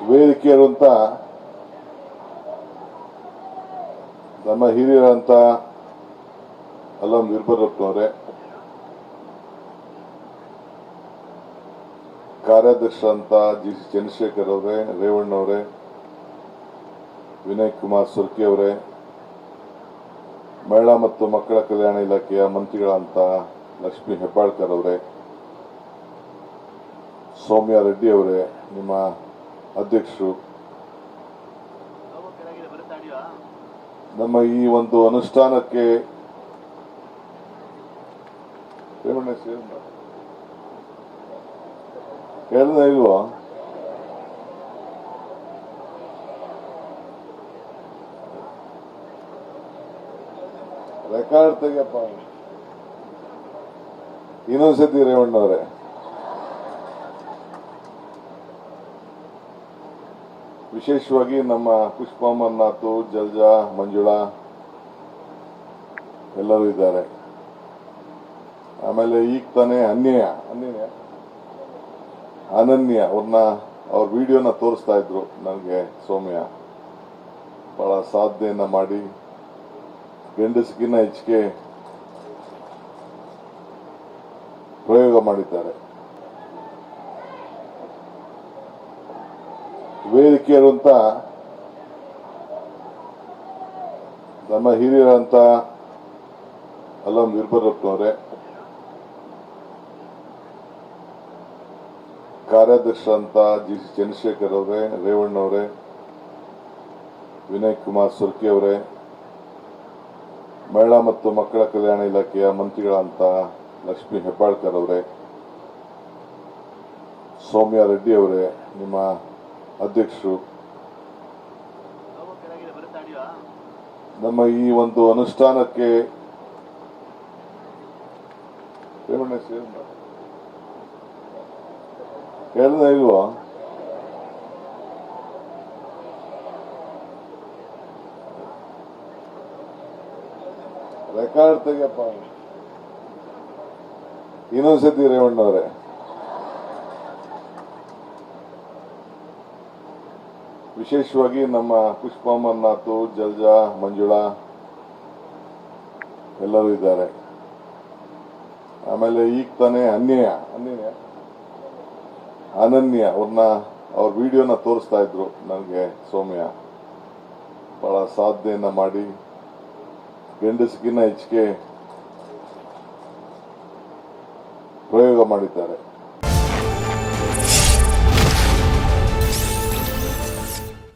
ವೇದಿಕೆಯರು ಅಂತ ನಮ್ಮ ಹಿರಿಯರಂತ ಅಲ್ಲಂ ವೀರಭದ್ರಪ್ಪನವರೇ, ಕಾರ್ಯಾಧ್ಯಕ್ಷರಂತ ಜಿ.ಸಿ. ಚಂದ್ರಶೇಖರ್ ಅವರೇ, ರೇವಣ್ಣವರೇ, ವಿನಯ್ ಕುಮಾರ್ ಸುರ್ಕಿ ಅವರೇ, ಮಹಿಳಾ ಮತ್ತು ಮಕ್ಕಳ ಕಲ್ಯಾಣ ಇಲಾಖೆಯ ಮಂತ್ರಿಗಳಂತ ಲಕ್ಷ್ಮೀ ಹೆಬ್ಬಾಳ್ಕರ್ ಅವರೇ, ಸೌಮ್ಯ ರೆಡ್ಡಿ ಅವರೇ, ನಿಮ್ಮ ಅಧ್ಯಕ್ಷರು, ನಮ್ಮ ಈ ಒಂದು ಅನುಷ್ಠಾನಕ್ಕೆ ಕೇಳಿದ ಇಲ್ವೋ? ರೆಕಾರ್ಡ್ ತೆಗಿಯಪ್ಪ. ಇನ್ನೊಂದ್ಸತಿ ರೇವಣ್ಣವರೇ, ವಿಶೇಷವಾಗಿ ನಮ್ಮ ಪುಷ್ಪಮ್ಮನಾಥು, ಜಲ್ಜಾ, ಮಂಜುಳಾ ಎಲ್ಲರೂ ಇದ್ದಾರೆ. ಆಮೇಲೆ ಈಗ ತಾನೇ ಅನನ್ಯ ಅವ್ರ ವಿಡಿಯೋನ ತೋರಿಸ್ತಾ ಇದ್ರು ನನಗೆ. ಸೌಮ್ಯ ಬಹಳ ಸಾಧನೆಯನ್ನ ಮಾಡಿ ಗಂಡಸಿಗಿನ್ನ ಹೆಚ್ಚಿಗೆ ಪ್ರಯೋಗ ಮಾಡಿದ್ದಾರೆ. ವೇದಿಕೆಯರು ಅಂತ ನಮ್ಮ ಹಿರಿಯರಂತ ಅಲ್ಲಂ ವೀರಭದ್ರಪ್ಪನವರೇ, ಕಾರ್ಯಾಧ್ಯಕ್ಷರಂತ ಜಿ.ಸಿ. ಚಂದ್ರಶೇಖರ್ ಅವರೇ, ರೇವಣ್ಣವರೇ, ವಿನಯ್ ಕುಮಾರ್ ಸುರ್ಕಿ ಅವರೇ, ಮಹಿಳಾ ಮತ್ತು ಮಕ್ಕಳ ಕಲ್ಯಾಣ ಇಲಾಖೆಯ ಮಂತ್ರಿಗಳಂತ ಲಕ್ಷ್ಮೀ ಹೆಬ್ಬಾಳ್ಕರ್ ಅವರೇ, ಸೌಮ್ಯ ರೆಡ್ಡಿ ಅವರೇ, ನಿಮ್ಮ ಅಧ್ಯಕ್ಷರು, ನಮ್ಮ ಈ ಒಂದು ಅನುಷ್ಠಾನಕ್ಕೆ ಕೇಳಿದ ಇಲ್ವೋ? ರೆಕಾರ್ಡ್ ತೆಗಿಯಪ್ಪ. ಇನ್ನೊಂದ್ಸತಿ ರೇವಣ್ಣವರೇ, ವಿಶೇಷವಾಗಿ ನಮ್ಮ ಪುಷ್ಪಮ್ಮನಾಥು, ಜಲ್ಜಾ, ಮಂಜುಳಾ ಎಲ್ಲರೂ ಇದ್ದಾರೆ. ಆಮೇಲೆ ಈಗ ತಾನೇ ಅನನ್ಯ ಅವ್ರ ವಿಡಿಯೋನ ತೋರಿಸ್ತಾ ಇದ್ರು ನನಗೆ. ಸೌಮ್ಯ ಬಹಳ ಸಾಧನೆಯನ್ನ ಮಾಡಿ ಗಂಡಸಿಗಿನ್ನ ಹೆಚ್ಚಿಗೆ ಪ್ರಯೋಗ ಮಾಡಿದ್ದಾರೆ.